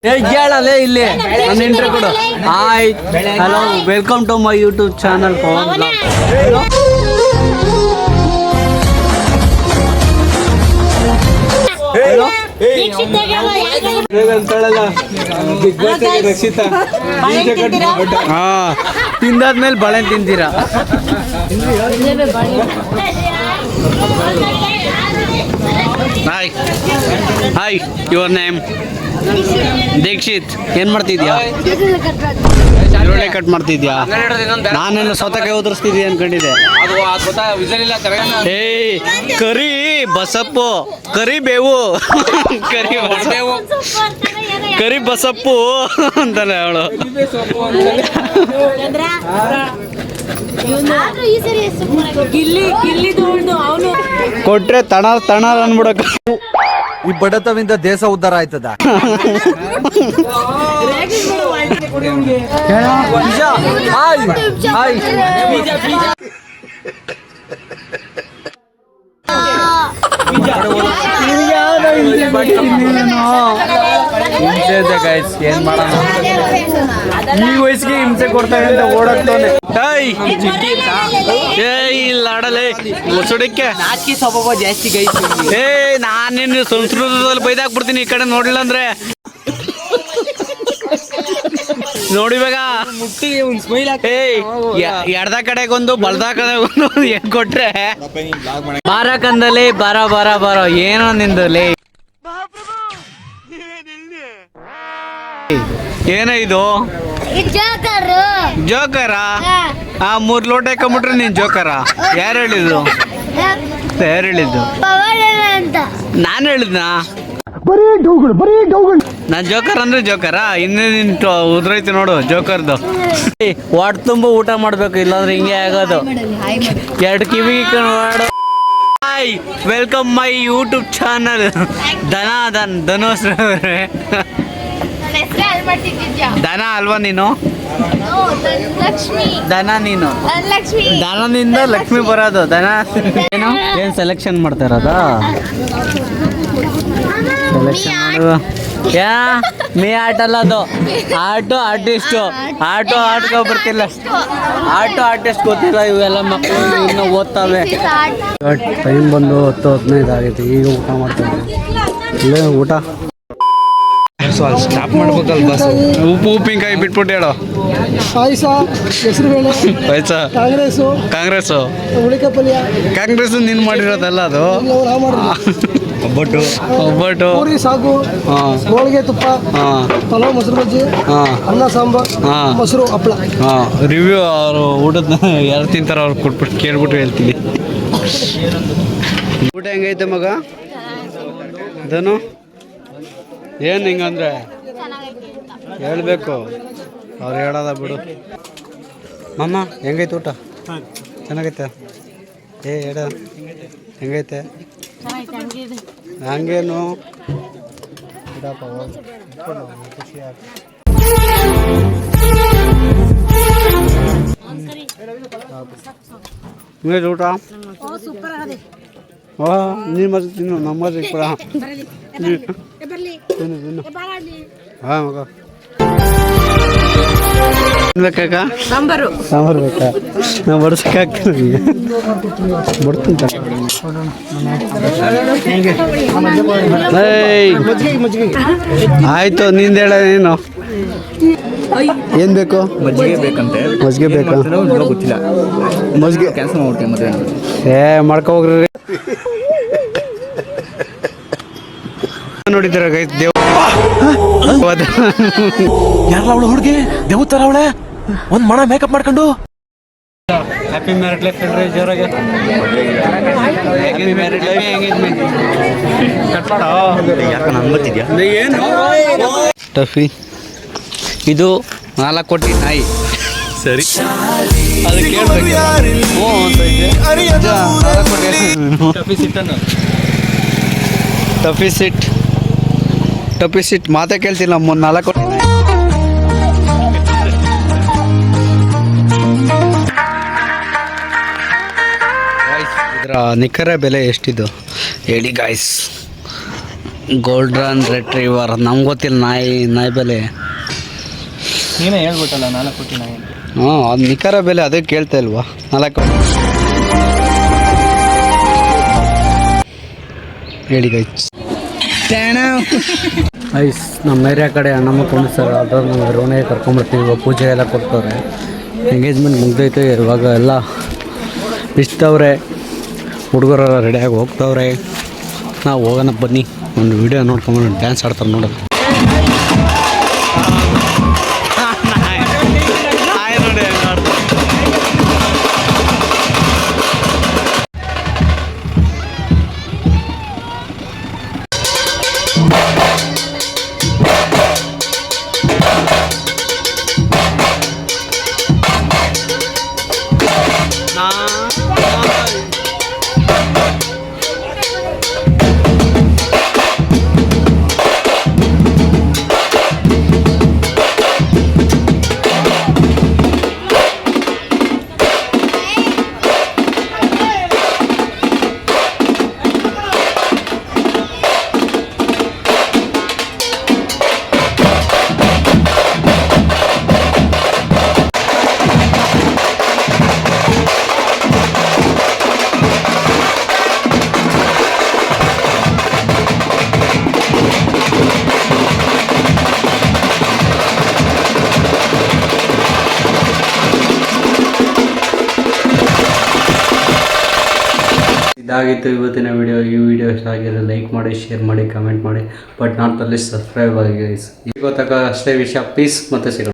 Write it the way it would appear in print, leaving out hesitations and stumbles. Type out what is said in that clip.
ಹೇಳಲೇ ಇಲ್ಲಿ ನನ್ನ ಇಂಟ್ರೋ ಕೊಡು. Hi hello welcome to my YouTube channel Pavan blog. ಹಾ ತಿಂದಾದ್ಮೇಲೆ ಬಾಳೆ ತಿಂತೀರಾ? Hi hi your name? Dikshit. ಏನ್ ಮಾಡ್ತಿದ್ಯಾ? ಈರುಳ್ಳಿ ಕಟ್ ಮಾಡ್ತಿದ್ಯಾ? ನಾನೆಲ್ಲ ಸೌತೆಕಾಯಿ ಉದುರಿಸ್ತಿದ್ಯಾ ಅನ್ಕೊಂಡಿದ್ದೆ. ಏಯ್ ಕರಿ ಬಸಪ್ಪು, ಕರಿ ಬೇವು, ಕರಿ ಬಸಪ್ಪು ಅಂತಾನೆ ಅವಳು. ಕೊಟ್ರೆ ತಣ ತಣ ಅನ್ಬಿಡಕ. ಈ ಬಡತವಿಂದ ದೇಶ ಉದ್ಧಾರ ಆಯ್ತದ. ಹಿಂಸೆ ಇದೆ ಗೈಸ್, ಏನ್ ಮಾಡೋಣ? ಈ ವಯಸ್ಸಿಗೆ ಹಿಂಸೆ ಕೊಡ್ತಾರೆ ಅಂತ ಓಡಾಡ್ತಾನೆ. ಆಡಲೇ ಮುಸುಡಕ್ಕೆ ಸ್ವಭಾವ ಜಾಸ್ತಿ ಗೈಸ್. ನಾನೇನು ಸಂಸ್ಕೃತದಲ್ಲಿ ಬೈದಾಕ್ಬಿಡ್ತೀನಿ ಈ ಕಡೆ ನೋಡಿಲ್ಲ ಅಂದ್ರೆ. ನೋಡಿವಾಗ ಎಡ್ದ ಕಡೆಗೊಂದು ಬಲ್ದ ಕಡೆಗೊಂದು ಏನ್ ಕೊಟ್ರೆ ಬಾರ ಕಂದಲ್ಲಿ ಬರ ಬರ ಬರೋ ಏನೋ ನಿಂದಲ್ಲಿ. ಏನೋ ಇದು ಜೋಕರ? ಆ 3 ಲೋಟ ಕಂಬಿಟ್ರೆ ನೀನ್ ಜೋಕರ? ಯಾರು ಹೇಳಿದ್ದು? ಯಾರು ಹೇಳಿದ್ದು? ನಾನು ಹೇಳಿದ್ನಾ? ನಾನ್ ಜೋಕರ್ ಅಂದ್ರೆ ಜೋಕರ? ಇನ್ನೇನು ಉದ್ರೈತಿ ನೋಡು ಜೋಕರ್ದು. ಹೊಟ್ಟೆ ತುಂಬ ಊಟ ಮಾಡ್ಬೇಕು, ಇಲ್ಲಾಂದ್ರೆ ಹಿಂಗೆ ಆಗೋದು. 2 ಕಿವಿ ಮಾಡು. ಹಾಯ್ ವೆಲ್ಕಮ್ ಮೈ ಯೂಟ್ಯೂಬ್ ಚಾನಲ್. ಧನುಷ್ ದನ ಅಲ್ವಾ ನೀನು? ದನ ನೀನು. ದನದಿಂದ ಲಕ್ಷ್ಮಿ ಬರೋದು. ದನ ಏನು ಏನ್ ಸೆಲೆಕ್ಷನ್ ಮಾಡ್ತಾ ಇರೋದಾ? ಸೆಲೆಕ್ಷನ್ ಮಾಡುವ ಯಾ ಮೇ ಆಟ ಅಲ್ಲ ಅದು. ಆರ್ಟಿಸ್ಟು. ಆಟೋ ಬರ್ತಿಲ್ಲ. ಆರ್ಟಿಸ್ಟ್ ಗೊತ್ತಿಲ್ಲ. ಇವೆಲ್ಲ ಮಕ್ಕಳು ಇನ್ನು ಓದ್ತಾವೆ. ಟೈಮ್ ಬಂದು 10-15 ಆಗೈತೆ. ಈಗ ಊಟ ಮಾಡ್ತಾರೆ. ಇಲ್ಲೇ ಊಟ ಸ್ಟಾಪ್ ಮಾಡ್ಬೇಕಲ್ಲ ಬಸ್. ಉಪ್ಪಿನಕಾಯಿ ಬಿಟ್ಬಿಟ್ಟು ಹೇಳೋ. ಪಾಯಸ, ಹೆಸರುಬೇಳೆ, ಪಾಯಸ, ಕಾಂಗ್ರೆಸ್ ಕಾಂಗ್ರೆಸ್ ನೀನು ಮಾಡಿರೋದಲ್ಲ ಅದು. ಒಬ್ಬಟ್ಟು, ಪೂರಿ, ಸಾಗು, ಹೋಳಿಗೆ, ತುಪ್ಪ, ಪಲಾವ್, ಮೊಸರು ಬಜ್ಜಿ, ಅನ್ನ ಸಾಂಬಾರ್, ಮೊಸರು, ಹಪ್ಪಳ. ರಿವ್ಯೂ ಅವರು ಊಟದ ಯಾರು ತಿಂತಾರ ಅವ್ರು ಕೊಟ್ಬಿಟ್ಟು ಕೇಳ್ಬಿಟ್ಟು ಹೇಳ್ತೀನಿ. ಊಟ ಹೆಂಗೈತೆ ಮಗ? ಧನು ಏನು ಹಿಂಗಂದ್ರೆ ಹೇಳ್ಬೇಕು. ಅವ್ರು ಹೇಳೋದ ಬಿಡು. ಮಮ್ಮ ಹೆಂಗೈತೆ ಊಟ? ಚೆನ್ನಾಗೈತೆ? ಹೇಳ ಹೆಂಗೈತೆ? ಹಂಗೇನು ಖುಷಿ ಆಗ. ಊಟ ನೀ ಮತ್ತೆ ತಿನ್ನು, ನಮ್ಮ ಕೂಡ ತಿನ್ನು. ಹಾಂ ಮಗ ಬೇಕಾಗ ಸಾಂಬಾರು ಬೇಕಾ? ನಾವು ಬಡ್ಸಕ್ಕಾಗ್ತೀನಿ. ಬಡ್ತೀನಿ. ಆಯ್ತು ನಿಂದ ಹೇಳ. ಏನು ಏನ್ ಬೇಕು? ಮಜ್ಜಿಗೆ ಬೇಕಂತೆ. ಮಜ್ಜಿಗೆ ಬೇಕಾ? ಗೊತ್ತಿಲ್ಲ. ಮಜ್ಜಿಗೆ ಕ್ಯಾನ್ಸಲ್ ಮಾಡ್ತೀನಿ ಮತ್ತೆ. ಮಾಡ್ಕೊ ಹೋಗ್ರಿ. ನೋಡಿದಾರ ಗೈಸ್ ದೇವ್ ಯಾರಲ್ಲ ಅವಳು ಹುಡುಗಿ? ದೇವ್ ತರ ಅವಳೆ. ಒಂದ್ ಮಣ ಮೇಕಪ್ ಮಾಡ್ಕೊಂಡು. ಹ್ಯಾಪಿ ಮ್ಯಾರಿಡ್ ಲೈಫ್ ಹೇಳ್ರಿ ಜೋರಾಗೆ. Happy married life engagement cut ಮಾಡೋ. ಯಾಕೆ ನಾನು ಬರ್ತಿದ್ಯಾ? ಏನು ಟಫಿ ಇದು 4 ಕೋಟಿ ನಾಯಿ. ಸರಿ ಅದು ಕೇಳ್ಬೇಕು. ಟಫಿ ಸಿಟ್ ಮಾತಾ ಕೇಳ್ತಿಲ್ಲ. 4 ಕೋಟಿ ನಾಯಿ. ಇದರ ನಿಖರ ಬೆಲೆ ಎಷ್ಟಿದು ಹೇಳಿ ಗಾಯ್ಸ್. ಗೋಲ್ಡನ್ ರೆಟ್ರೀವರ್ ನಮ್ಗೆ ಗೊತ್ತಿಲ್ಲ ನಾಯಿ ಬೆಲೆ. ನೀನೇ ಹೇಳ್ಬಿಟ್ಟಲ್ಲ 4 ಕೋಟಿ ನಾಯಿ. ಹಾಂ ಅದು ನಿಖರ ಬೆಲೆ ಅದೇ ಕೇಳ್ತಾ ಇಲ್ವಾ 4 ಹೇಳಿ ಗೈಸ್. ಐಸ್ ನಮ್ಮ ಏರಿಯಾ ಕಡೆ ಅಣ್ಣಮ್ಮ ಕೊಂಡಿಸ್ತಾರೆ, ಅದ್ರಾಗ ನಾವು ಮೆರವಣಿಗೆ ಕರ್ಕೊಂಬರ್ತೀವಿ. ಇವಾಗ ಪೂಜೆ ಎಲ್ಲ ಕೊಡ್ತವ್ರೆ, ಎಂಗೇಜ್ಮೆಂಟ್ ಮುಗ್ದೈತೆ. ಇವಾಗ ಎಲ್ಲ ಇಷ್ಟವ್ರೆ, ಹುಡುಗರೆಲ್ಲ ರೆಡಿಯಾಗಿ ಹೋಗ್ತವ್ರೆ. ನಾವು ಹೋಗೋಣ ಬನ್ನಿ, ಒಂದು ವಿಡಿಯೋ ನೋಡ್ಕೊಂಬಂದು ಡ್ಯಾನ್ಸ್ ಆಡ್ತಾರೆ ನೋಡೋದು. ಇದಾಗಿತ್ತು ಇವತ್ತಿನ ವಿಡಿಯೋ. ಈ ವಿಡಿಯೋ ಇಷ್ಟ ಆಗಿದೆ ಲೈಕ್ ಮಾಡಿ, ಶೇರ್ ಮಾಡಿ, ಕಮೆಂಟ್ ಮಾಡಿ, ಬಟ್ ನಾಟ್ ಅಲ್ಲಿ ಸಬ್ಸ್ಕ್ರೈಬ್ ಆಗಿ. ಈಗ ತಕ್ಕ ಅಷ್ಟೇ ವಿಷಯ. ಪೀಸ್ ಮತ್ತೆ ಸಿಗೋಣ.